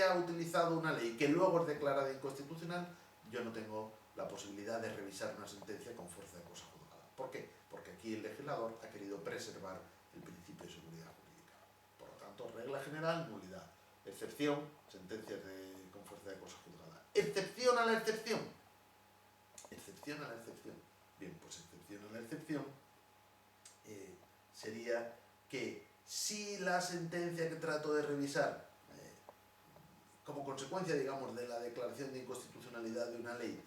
ha utilizado una ley que luego es declarada inconstitucional, yo no tengo la posibilidad de revisar una sentencia con fuerza de cosa juzgada. ¿Por qué? Porque aquí el legislador ha querido preservar el principio de seguridad jurídica. Por lo tanto, regla general, nulidad. Excepción, sentencias con fuerza de cosa juzgada. Excepción a la excepción. Excepción a la excepción. Bien, pues excepción a la excepción sería que si la sentencia que trato de revisar, como consecuencia, digamos, de la declaración de inconstitucionalidad de una ley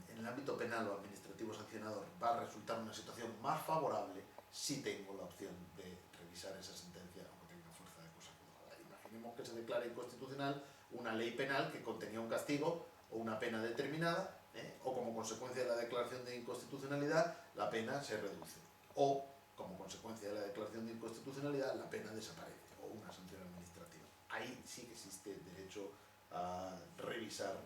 en el ámbito penal o administrativo sancionador, va a resultar una situación más favorable, si tengo la opción de revisar esa sentencia aunque tenga fuerza de cosa juzgada. Imaginemos que se declara inconstitucional una ley penal que contenía un castigo o una pena determinada, o como consecuencia de la declaración de inconstitucionalidad, la pena se reduce. O, como consecuencia de la declaración de inconstitucionalidad, la pena desaparece, o una sanción administrativa. Ahí sí que existe derecho a revisar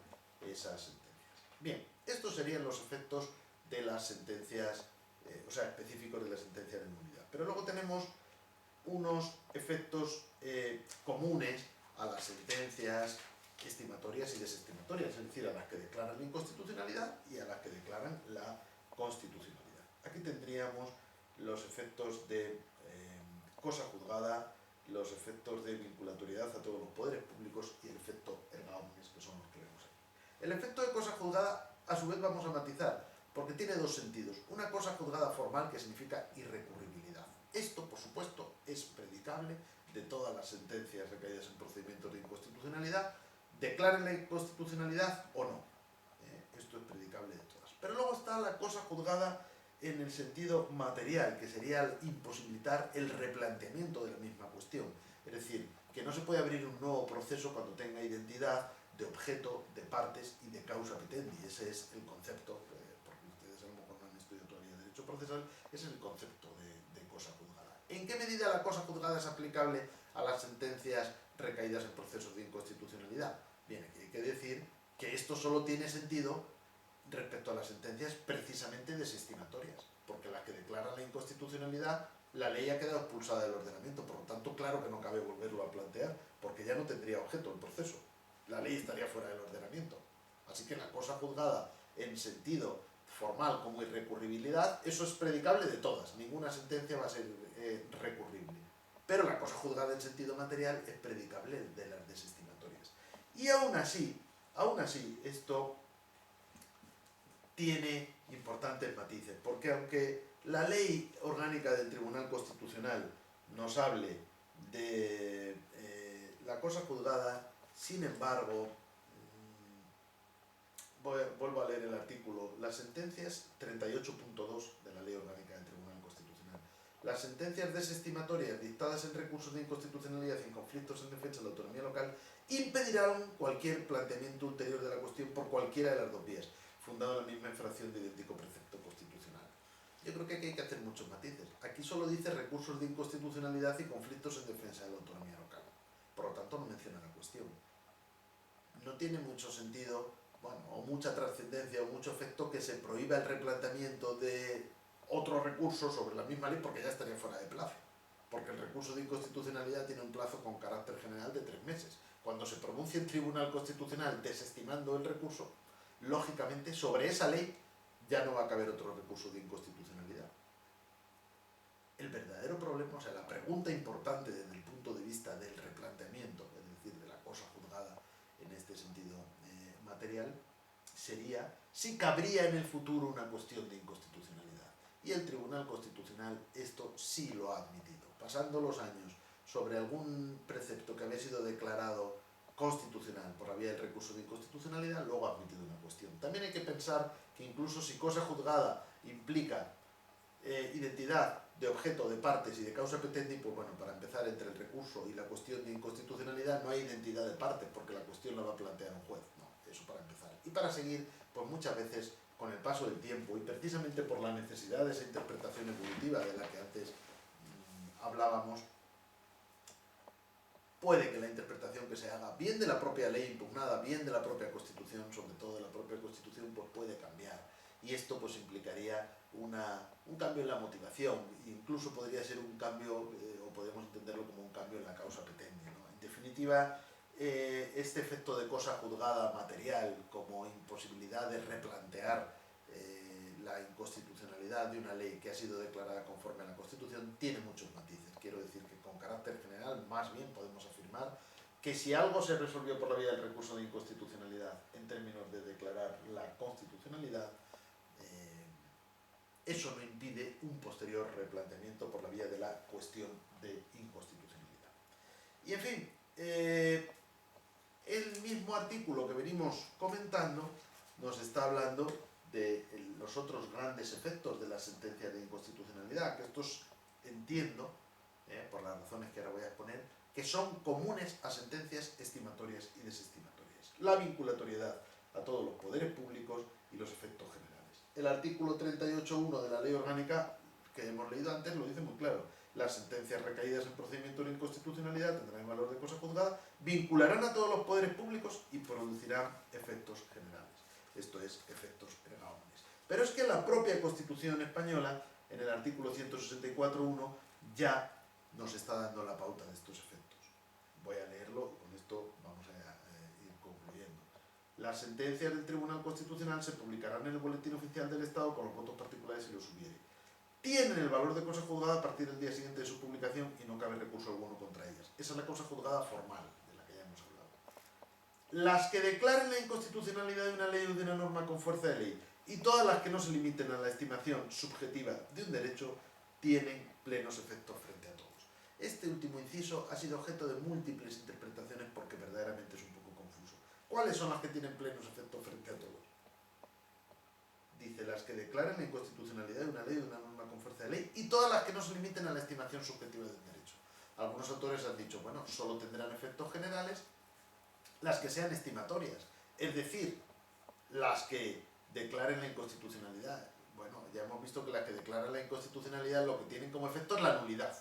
esas sentencias. Bien, estos serían los efectos de las sentencias, específicos de la sentencia de nulidad. Pero luego tenemos unos efectos comunes a las sentencias estimatorias y desestimatorias, es decir, a las que declaran la inconstitucionalidad y a las que declaran la constitucionalidad. Aquí tendríamos los efectos de cosa juzgada, los efectos de vinculatoriedad a todos los poderes públicos y el efecto erga omnes, que son los que vemos aquí. El efecto de cosa juzgada, a su vez, vamos a matizar, porque tiene dos sentidos. Una cosa juzgada formal, que significa irrecurribilidad. Esto, por supuesto, es predicable de todas las sentencias recaídas en procedimientos de inconstitucionalidad, declaren la inconstitucionalidad o no. Esto es predicable de todas. Pero luego está la cosa juzgada en el sentido material, que sería imposibilitar el replanteamiento de la misma cuestión. Es decir, que no se puede abrir un nuevo proceso cuando tenga identidad de objeto, de partes y de causa petendi. Ese es el concepto, porque ustedes a lo mejor no han estudiado todavía Derecho Procesal, ese es el concepto de cosa juzgada. ¿En qué medida la cosa juzgada es aplicable a las sentencias recaídas en procesos de inconstitucionalidad? Bien, aquí hay que decir que esto solo tiene sentido respecto a las sentencias precisamente desestimatorias, porque las que declaran la inconstitucionalidad, la ley ha quedado expulsada del ordenamiento, por lo tanto, claro que no cabe volverlo a plantear, porque ya no tendría objeto el proceso, la ley estaría fuera del ordenamiento. Así que la cosa juzgada en sentido formal como irrecurribilidad, eso es predicable de todas, ninguna sentencia va a ser recurrible. Pero la cosa juzgada en sentido material es predicable de las desestimatorias. Y aún así, esto tiene importantes matices, porque aunque la ley orgánica del Tribunal Constitucional nos hable de la cosa juzgada, sin embargo, vuelvo a leer el artículo, las sentencias 38.2 de la ley orgánica del Tribunal Constitucional. Las sentencias desestimatorias dictadas en recursos de inconstitucionalidad y en conflictos en defensa de la autonomía local impedirán cualquier planteamiento ulterior de la cuestión por cualquiera de las dos vías, fundado en la misma infracción de idéntico precepto constitucional. Yo creo que aquí hay que hacer muchos matices. Aquí solo dice recursos de inconstitucionalidad y conflictos en defensa de la autonomía local. Por lo tanto, no menciona la cuestión. No tiene mucho sentido, o mucha trascendencia o mucho efecto que se prohíba el replanteamiento de otro recurso sobre la misma ley porque ya estaría fuera de plazo. Porque el recurso de inconstitucionalidad tiene un plazo con carácter general de 3 meses. Cuando se pronuncie el Tribunal Constitucional desestimando el recurso, lógicamente sobre esa ley ya no va a caber otro recurso de inconstitucionalidad. El verdadero problema, la pregunta importante desde el punto de vista del replanteamiento, es decir, de la cosa juzgada en este sentido material, sería si cabría en el futuro una cuestión de inconstitucionalidad. Y el Tribunal Constitucional esto sí lo ha admitido. Pasando los años sobre algún precepto que había sido declarado constitucional por la vía del recurso de inconstitucionalidad, luego ha admitido una cuestión. También hay que pensar que incluso si cosa juzgada implica identidad de objeto, de partes y de causa petendi, pues bueno, para empezar, entre el recurso y la cuestión de inconstitucionalidad no hay identidad de partes, porque la cuestión la va a plantear un juez. No, eso para empezar. Y para seguir, pues muchas veces, con el paso del tiempo, y precisamente por la necesidad de esa interpretación evolutiva de la que antes hablábamos, puede que la interpretación que se haga, bien de la propia ley impugnada, bien de la propia Constitución, sobre todo de la propia Constitución, pues puede cambiar. Y esto pues implicaría un cambio en la motivación, incluso podría ser un cambio, o podemos entenderlo como un cambio en la causa petendi, ¿no? En definitiva, este efecto de cosa juzgada material como imposibilidad de replantear la inconstitucionalidad de una ley que ha sido declarada conforme a la Constitución tiene muchos matices. Quiero decir que con carácter general, más bien podemos afirmar que si algo se resolvió por la vía del recurso de inconstitucionalidad en términos de declarar la constitucionalidad, eso no impide un posterior replanteamiento por la vía de la cuestión de inconstitucionalidad. Y en fin, el mismo artículo que venimos comentando nos está hablando de los otros grandes efectos de la sentencia de inconstitucionalidad, que estos entiendo, por las razones que ahora voy a exponer, que son comunes a sentencias estimatorias y desestimatorias. La vinculatoriedad a todos los poderes públicos y los efectos generales. El artículo 38.1 de la Ley Orgánica que hemos leído antes lo dice muy claro. Las sentencias recaídas en procedimiento de inconstitucionalidad tendrán el valor de cosa juzgada, vincularán a todos los poderes públicos y producirán efectos generales. Esto es, efectos erga omnes. Pero es que la propia Constitución española, en el artículo 164.1, ya nos está dando la pauta de estos efectos. Voy a leerlo y con esto vamos a ir concluyendo. Las sentencias del Tribunal Constitucional se publicarán en el Boletín Oficial del Estado con los votos particulares si los hubiere. Tienen el valor de cosa juzgada a partir del día siguiente de su publicación y no cabe recurso alguno contra ellas. Esa es la cosa juzgada formal, de la que ya hemos hablado. Las que declaren la inconstitucionalidad de una ley o de una norma con fuerza de ley y todas las que no se limiten a la estimación subjetiva de un derecho tienen plenos efectos frente a todos. Este último inciso ha sido objeto de múltiples interpretaciones porque verdaderamente es un poco confuso. ¿Cuáles son las que tienen plenos efectos frente a todos? Dice, las que declaren la inconstitucionalidad de una ley o de una norma con fuerza de ley y todas las que no se limiten a la estimación subjetiva de un derecho. Algunos autores han dicho, bueno, solo tendrán efectos generales las que sean estimatorias, es decir, las que declaren la inconstitucionalidad. Bueno, ya hemos visto que las que declaran la inconstitucionalidad lo que tienen como efecto es la nulidad.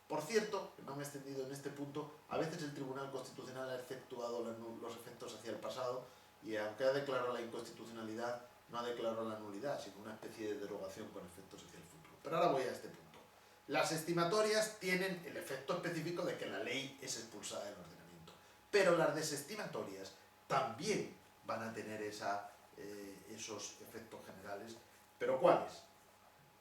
Por cierto, que no me he extendido en este punto, a veces el Tribunal Constitucional ha efectuado los efectos hacia el pasado y aunque ha declarado la inconstitucionalidad, no ha declarado la nulidad, sino una especie de derogación con efectos hacia el futuro. Pero ahora voy a este punto. Las estimatorias tienen el efecto específico de que la ley es expulsada del ordenamiento, pero las desestimatorias también van a tener esos efectos generales. ¿Pero cuáles?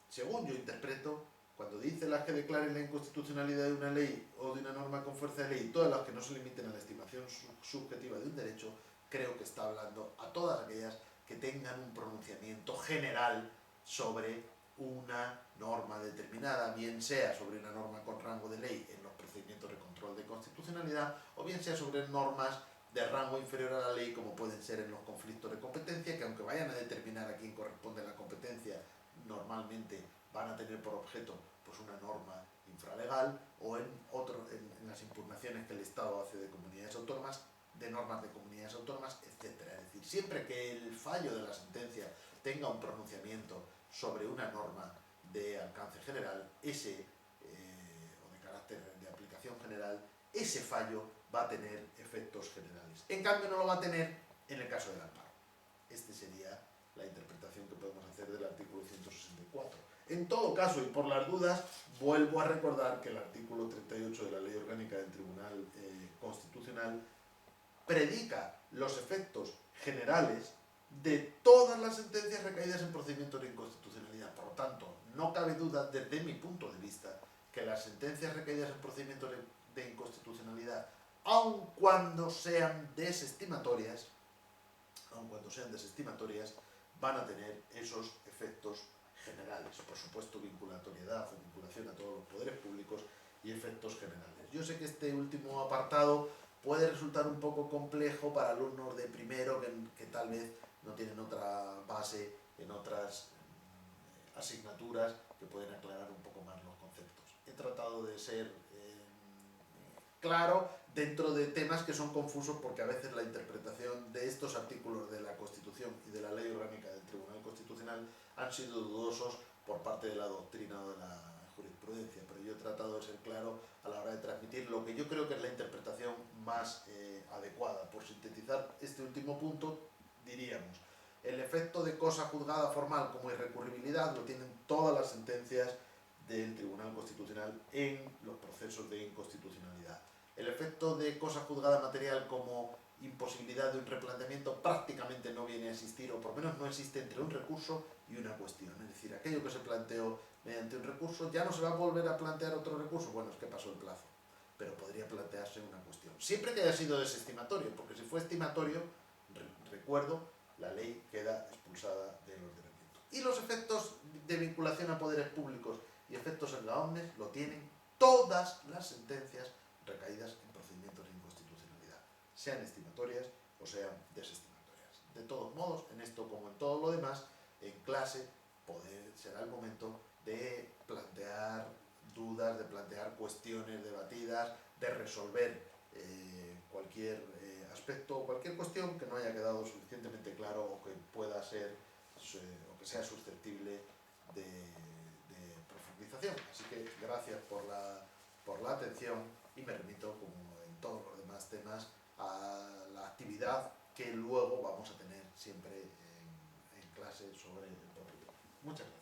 Según yo interpreto, cuando dice las que declaren la inconstitucionalidad de una ley o de una norma con fuerza de ley, todas las que no se limiten a la estimación subjetiva de un derecho, creo que está hablando a todas aquellas que tengan un pronunciamiento general sobre una norma determinada, bien sea sobre una norma con rango de ley en los procedimientos de control de constitucionalidad, o bien sea sobre normas de rango inferior a la ley, como pueden ser en los conflictos de competencia, que aunque vayan a determinar a quién corresponde la competencia, normalmente van a tener por objeto pues una norma infralegal, o en las impugnaciones que el Estado hace de comunidades autónomas, de normas de comunidades autónomas, etc. Es decir, siempre que el fallo de la sentencia tenga un pronunciamiento sobre una norma de alcance general, o de carácter de aplicación general, ese fallo va a tener efectos generales. En cambio, no lo va a tener en el caso del amparo. Esta sería la interpretación que podemos hacer del artículo 164. En todo caso, y por las dudas, vuelvo a recordar que el artículo 38 de la Ley Orgánica del Tribunal Constitucional predica los efectos generales de todas las sentencias recaídas en procedimientos de inconstitucionalidad. Por lo tanto, no cabe duda, desde mi punto de vista, que las sentencias recaídas en procedimientos de inconstitucionalidad, aun cuando sean desestimatorias, van a tener esos efectos generales. Por supuesto, vinculatoriedad o vinculación a todos los poderes públicos y efectos generales. Yo sé que este último apartado puede resultar un poco complejo para alumnos de primero que tal vez no tienen otra base en otras asignaturas que pueden aclarar un poco más los conceptos. He tratado de ser claro dentro de temas que son confusos porque a veces la interpretación de estos artículos de la Constitución y de la Ley Orgánica del Tribunal Constitucional han sido dudosos por parte de la doctrina o de la jurisprudencia, pero yo he tratado de ser claro a la hora de transmitir lo que yo creo que es la interpretación más adecuada. Por sintetizar este último punto, diríamos, el efecto de cosa juzgada formal como irrecurribilidad lo tienen todas las sentencias del Tribunal Constitucional en los procesos de inconstitucionalidad. El efecto de cosa juzgada material como imposibilidad de un replanteamiento prácticamente no viene a existir, o por lo menos no existe entre un recurso y una cuestión. Es decir, aquello que se planteó mediante un recurso ya no se va a volver a plantear otro recurso. Bueno, es que pasó el plazo, pero podría plantearse una cuestión. Siempre que haya sido desestimatorio, porque si fue estimatorio, recuerdo, la ley queda expulsada del ordenamiento. Y los efectos de vinculación a poderes públicos y efectos erga omnes lo tienen todas las sentencias recaídas en procedimientos de inconstitucionalidad, sean estimatorias o sean desestimatorias. De todos modos, en esto como en todo lo demás, en clase será el momento de plantear dudas, de plantear cuestiones debatidas, de resolver cualquier aspecto o cualquier cuestión que no haya quedado suficientemente claro o que pueda ser o que sea susceptible de profundización. Así que gracias por la atención y me remito, como en todos los demás temas, a la actividad que luego vamos a tener siempre en clase sobre el propio tema. Muchas gracias.